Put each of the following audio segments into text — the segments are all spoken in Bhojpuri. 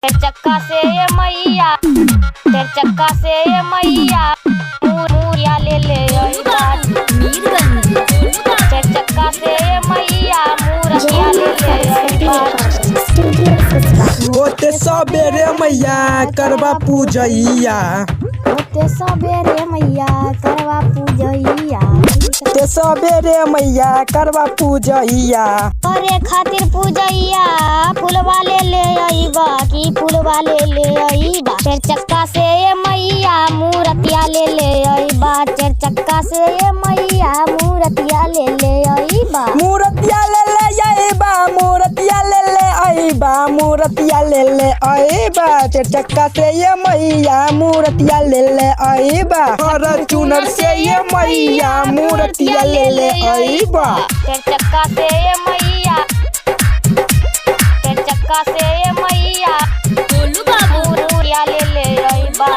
चार चक्का से ये मैया, चार चक्का से ये मैया, मूरिया ले ले आई बात। चार चक्का से ये मैया, मूरिया ले ले आई बात। होते सबेरे मैया करवा पूजैया, होते सबेरे मैया करवा पूजैया, ते सबेरे मैया करवा पूजैया। करे खातिर पूजैया फूलवा ले ले आईबा की फूलवा ले ले आईबा। चार चक्का से ये मैया मूर्तिया ले ले आईबा। चार चक्का से ये मैया मूर्तिया ले ले आईबा। मूर्तिया ले ले आईबा, मूर्तिया ले ले आईबा, मूर्तिया ले ले आईबा। चार चक्का से ये मैया मूर्तिया ले ले आईबा। हर चुनर से ये मैया मूर्तिया ले ले आईबा। चार चक्का से ये मैया, चार चक्का से ये मैया बोलू बाबू मूर्तिया ले ले आईबा।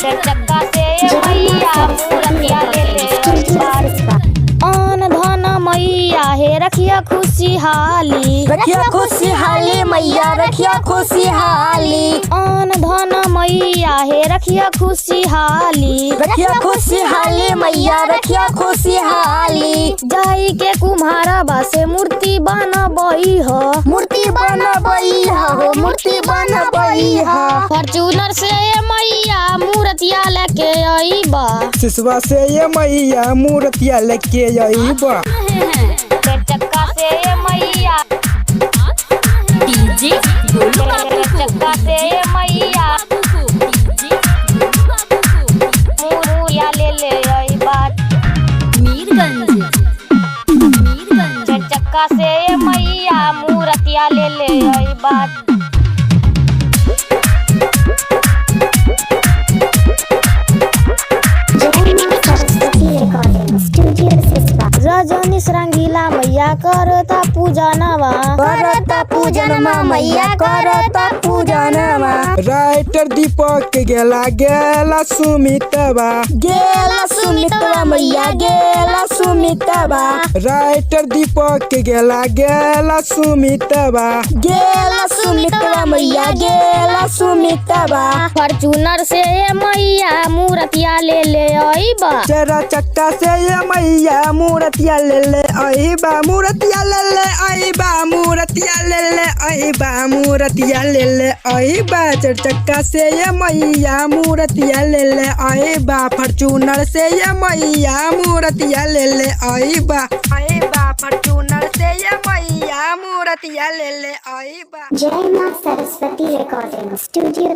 चार चक्का से ये मैया मूर्तिया ले ले आईबा। आन धन मैया हे रखिया खुशहाली, रखिया खुशहाली मैया रखिया खुशहाली। आन धन मैया हे रखिया खुशहाली, रखिया खुशहाली मैया रखिया खुशहाली। जाई के कुम्हारा बासे मूर्ति बनबई हो, मूर्ति बनबई हो, मूर्ति बनबई हो। फॉर्च्यूनर से ये मैया मूर्तिया लेके आईबा। सिसवा से ये मैया मूर्तिया लेके आईबा। चार चक्का से ये मैया, चार चक्का से ये मैया मूर्तिया ले ले आईबा। चार चक्का से ये मैया मूर्तिया ले ले आईबा। रजनीश रंगीला मैया करता पूजनवा, करता पूजनमा मैया करता पूजनमा। राइटर दीपक गेला गेला सुमितवा, गेला सुमितवा मैया गेला सुमितवा। राइटर दीपक गेला गेला सुमितवा। गेला सुमितवा मैया गेला सुमितवा। फॉर्च्यूनर से ये मैया मूर्तिया ले ले आईबा। चार चक्का से ये मैया मूर्तिया ले ले आईबा। मूर्तिया ले ले आईबा, मूर्तिया ले ले आईबा, मूर्तिया ले ले आईबा। चार चक्का से ये मैया मूर्तिया ले ले आईबा। फॉर्च्यूनर से ये मैया मूर्तिया ले ले आईबा। आईबा फॉर्च्यूनर से ये मैया मूर्तिया ले ले आईबा। जय मां सरस्वती रिकॉर्डिंग स्टूडियो।